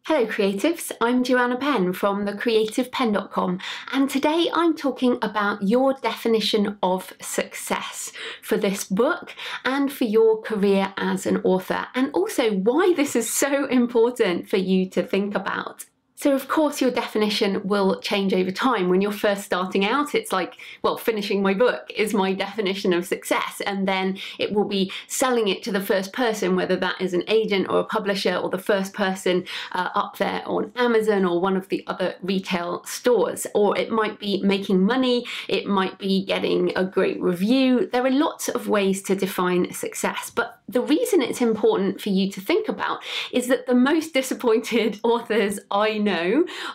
Hello creatives, I'm Penn from thecreativepenn.com, and today I'm talking about your definition of success for this book and for your career as an author, and also why this is so important for you to think about. So of course your definition will change over time. When you're first starting out, it's like, well, finishing my book is my definition of success, and then it will be selling it to the first person, whether that is an agent or a publisher or the first person up there on Amazon or one of the other retail stores. Or it might be making money, it might be getting a great review. There are lots of ways to define success, but the reason it's important for you to think about is that the most disappointed authors I know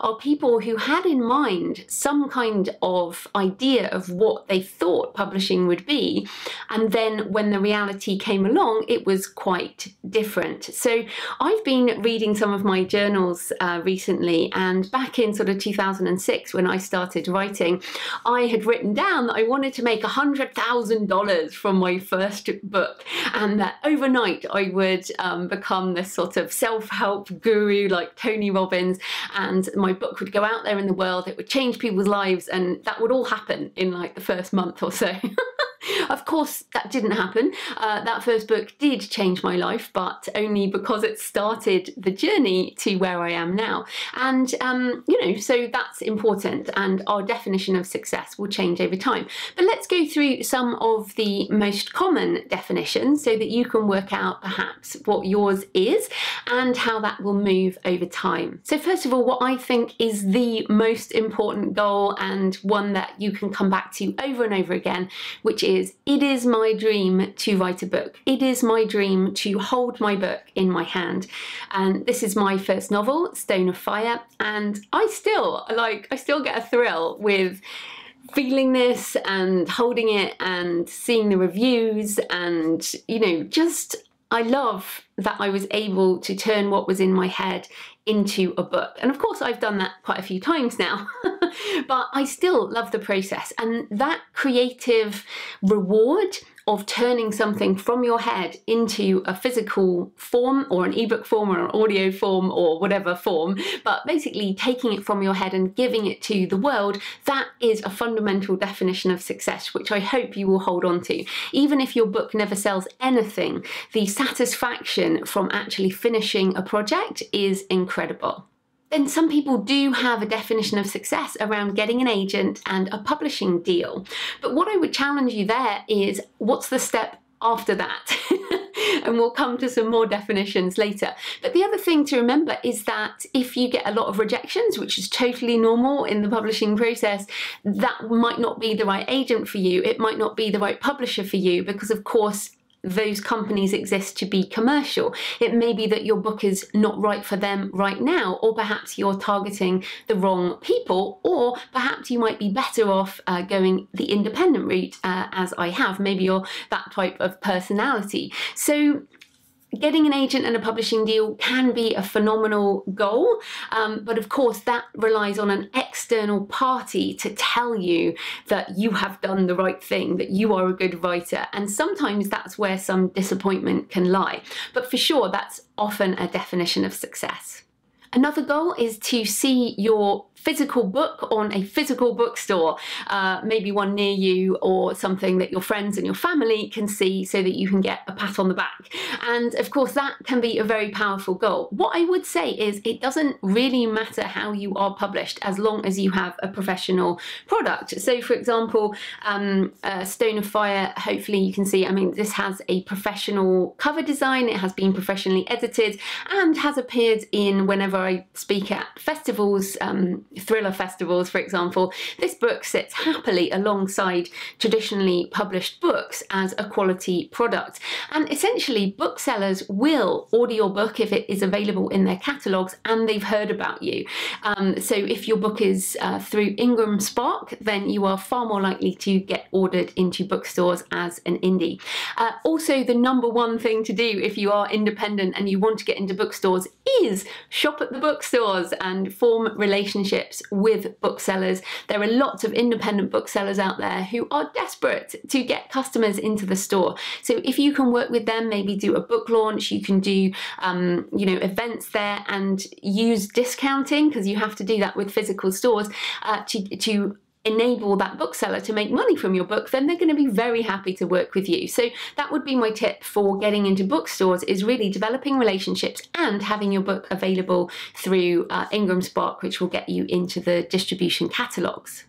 are people who had in mind some kind of idea of what they thought publishing would be, and then when the reality came along, it was quite different. So I've been reading some of my journals recently, and back in sort of 2006 when I started writing, I had written down that I wanted to make $100,000 from my first book, and that overnight I would become this sort of self-help guru like Tony Robbins, and my book would go out there in the world, it would change people's lives, and that would all happen in like the first month or so. Of course, that didn't happen. That first book did change my life, but only because it started the journey to where I am now. And, so that's important, and our definition of success will change over time. But let's go through some of the most common definitions so that you can work out perhaps what yours is and how that will move over time. So first of all, what I think is the most important goal, and one that you can come back to over and over again, which is, it is my dream to write a book. It is my dream to hold my book in my hand. And this is my first novel, Stone of Fire, and I still get a thrill with feeling this and holding it and seeing the reviews, and I love that I was able to turn what was in my head into a book. And of course I've done that quite a few times now, but I still love the process, and that creative reward of turning something from your head into a physical form, or an ebook form, or an audio form, or whatever form, but basically taking it from your head and giving it to the world, that is a fundamental definition of success, which I hope you will hold on to. Even if your book never sells anything, the satisfaction from actually finishing a project is incredible. Then some people do have a definition of success around getting an agent and a publishing deal. But what I would challenge you there is, what's the step after that? And we'll come to some more definitions later. But the other thing to remember is that if you get a lot of rejections, which is totally normal in the publishing process, that might not be the right agent for you. It might not be the right publisher for you, because of course those companies exist to be commercial. It may be that your book is not right for them right now, or perhaps you're targeting the wrong people, or perhaps you might be better off going the independent route, as I have. Maybe you're that type of personality. So getting an agent and a publishing deal can be a phenomenal goal, but of course that relies on an external party to tell you that you have done the right thing, that you are a good writer, and sometimes that's where some disappointment can lie. But for sure, that's often a definition of success. Another goal is to see your physical book on a physical bookstore, maybe one near you, or something that your friends and your family can see, so that you can get a pat on the back. And of course that can be a very powerful goal. What I would say is, it doesn't really matter how you are published as long as you have a professional product. So for example, Stone of Fire, hopefully you can see, this has a professional cover design, it has been professionally edited, and has appeared in, whenever I speak at festivals, thriller festivals for example, this book sits happily alongside traditionally published books as a quality product. And essentially booksellers will order your book if it is available in their catalogues and they've heard about you. So if your book is through Ingram Spark, then you are far more likely to get ordered into bookstores as an indie. Also, the number one thing to do if you are independent and you want to get into bookstores is shop at the bookstores and form relationships with booksellers. There are lots of independent booksellers out there who are desperate to get customers into the store. So if you can work with them, maybe do a book launch, you can do, you know, events there and use discounting, because you have to do that with physical stores, to enable that bookseller to make money from your book, then they're going to be very happy to work with you. So that would be my tip for getting into bookstores, is really developing relationships and having your book available through Ingram Spark, which will get you into the distribution catalogues.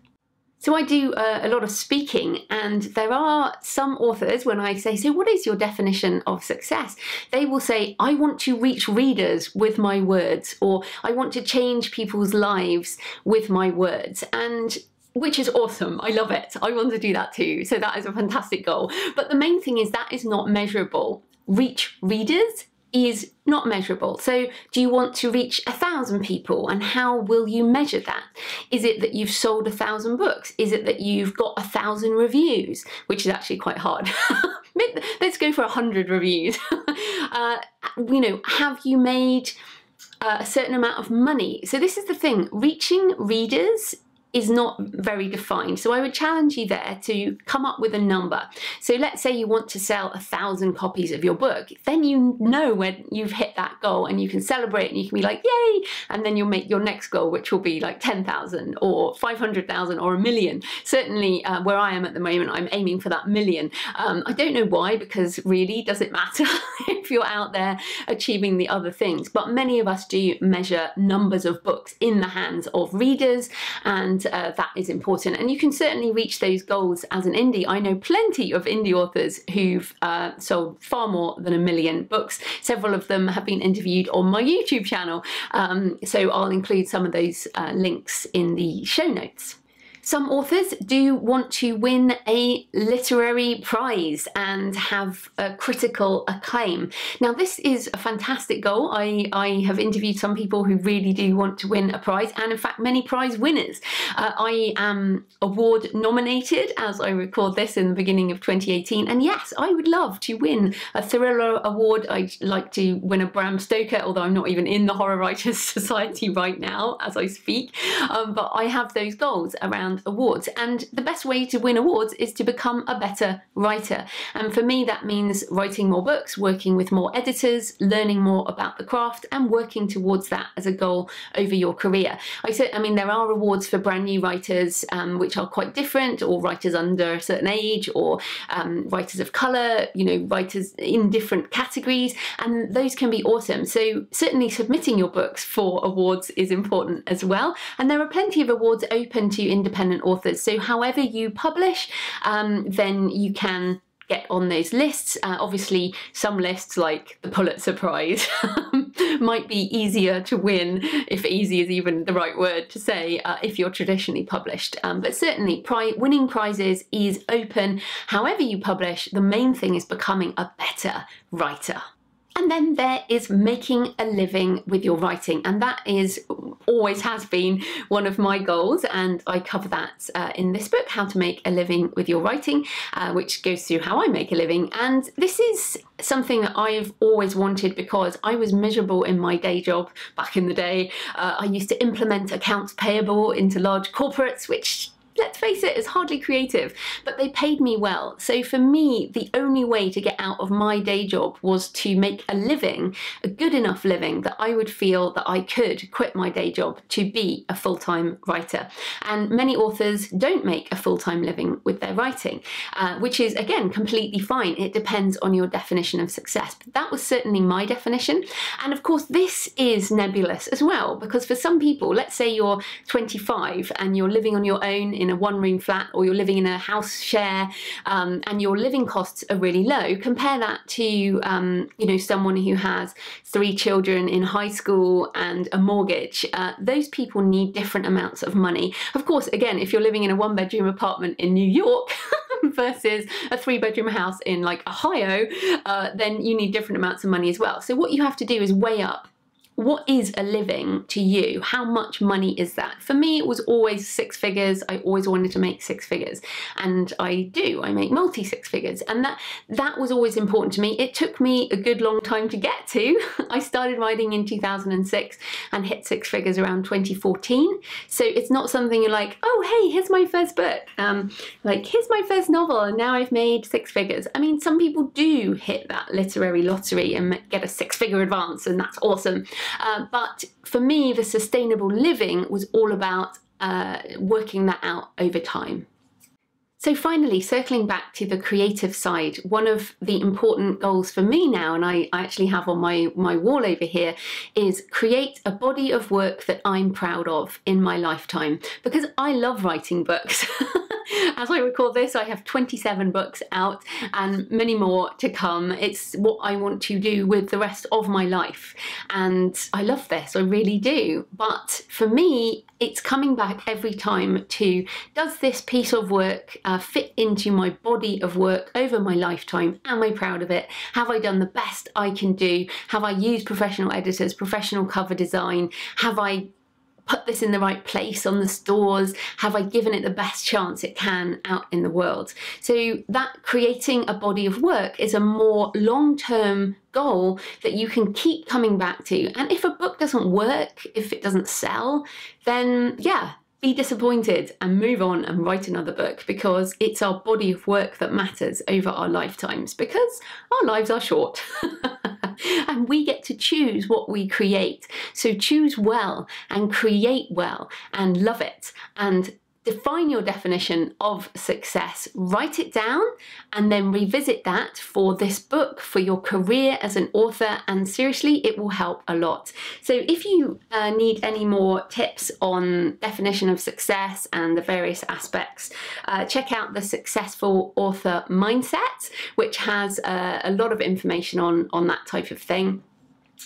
So I do a lot of speaking, and there are some authors, when I say, so what is your definition of success? They will say, I want to reach readers with my words, or I want to change people's lives with my words. And which is awesome. I love it. I want to do that too. So that is a fantastic goal. But the main thing is that is not measurable. Reach readers is not measurable. So do you want to reach 1,000 people, and how will you measure that? Is it that you've sold 1,000 books? Is it that you've got 1,000 reviews, which is actually quite hard? Let's go for 100 reviews. You know, have you made a certain amount of money? So this is the thing, reaching readers is not very defined. So I would challenge you there to come up with a number. So let's say you want to sell 1,000 copies of your book. Then you know when you've hit that goal, and you can celebrate and you can be like, yay! And then you'll make your next goal, which will be like 10,000 or 500,000 or 1,000,000. Certainly where I am at the moment, I'm aiming for that 1,000,000. I don't know why, because really, does it matter if you're out there achieving the other things? But many of us do measure numbers of books in the hands of readers, and that is important. And you can certainly reach those goals as an indie. I know plenty of indie authors who've sold far more than 1,000,000 books. Several of them have been interviewed on my YouTube channel. So I'll include some of those links in the show notes. Some authors do want to win a literary prize and have a critical acclaim. Now, this is a fantastic goal. I have interviewed some people who really do want to win a prize, and in fact many prize winners. I am award nominated as I record this in the beginning of 2018, and yes, I would love to win a thriller award. I'd like to win a Bram Stoker, although I'm not even in the Horror Writers Society right now as I speak, but I have those goals around awards, and the best way to win awards is to become a better writer. And for me, that means writing more books, working with more editors, learning more about the craft, and working towards that as a goal over your career. I mean, there are awards for brand new writers, which are quite different, or writers under a certain age, or writers of colour, you know, writers in different categories, and those can be awesome. So certainly submitting your books for awards is important as well. And there are plenty of awards open to independent authors. So however you publish, then you can get on those lists. Obviously, some lists like the Pulitzer Prize might be easier to win, if easy is even the right word to say, if you're traditionally published. But certainly winning prizes is open. However you publish, the main thing is becoming a better writer. And then there is making a living with your writing, and that is always has been one of my goals, and I cover that in this book, How to Make a Living with Your Writing, which goes through how I make a living. And this is something that I've always wanted, because I was miserable in my day job back in the day. I used to implement accounts payable into large corporates, which, let's face it, is hardly creative, but they paid me well. So for me, the only way to get out of my day job was to make a living, a good enough living that I would feel that I could quit my day job to be a full-time writer. And many authors don't make a full-time living with their writing, which is, again, completely fine. It depends on your definition of success. But that was certainly my definition. And of course, this is nebulous as well, because for some people, let's say you're 25 and you're living on your own in a one-room flat, or you're living in a house share, and your living costs are really low. Compare that to you know, someone who has 3 children in high school and a mortgage. Those people need different amounts of money. Of course, again, if you're living in a 1-bedroom apartment in New York versus a 3-bedroom house in like Ohio, then you need different amounts of money as well. So what you have to do is weigh up what is a living to you? How much money is that? For me, it was always six figures. I always wanted to make six figures, and I do. I make multi six figures, and that was always important to me. It took me a good long time to get to. I started writing in 2006 and hit six figures around 2014. So it's not something you're like, oh, hey, here's my first book. Like, here's my first novel, and now I've made six figures. I mean, some people do hit that literary lottery and get a six-figure advance, and that's awesome. But for me, the sustainable living was all about working that out over time. So finally, circling back to the creative side, one of the important goals for me now, and I actually have on my wall over here, is create a body of work that I'm proud of in my lifetime, because I love writing books. As I record this, I have 27 books out and many more to come. It's what I want to do with the rest of my life. And I love this, I really do. But for me, it's coming back every time to, does this piece of work fit into my body of work over my lifetime? Am I proud of it? Have I done the best I can do? Have I used professional editors, professional cover design? Have I put this in the right place on the stores? Have I given it the best chance it can out in the world? So that creating a body of work is a more long-term goal that you can keep coming back to. And if a book doesn't work, if it doesn't sell, then yeah, be disappointed and move on and write another book, because it's our body of work that matters over our lifetimes, because our lives are short. And we get to choose what we create. So choose well and create well and love it, and define your definition of success, write it down, and then revisit that for this book, for your career as an author, and seriously, it will help a lot. So if you need any more tips on definition of success and the various aspects, check out the Successful Author Mindset, which has a lot of information on that type of thing.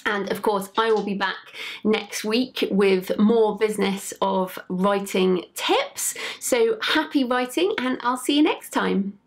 And of course, I will be back next week with more business of writing tips. So happy writing, and I'll see you next time.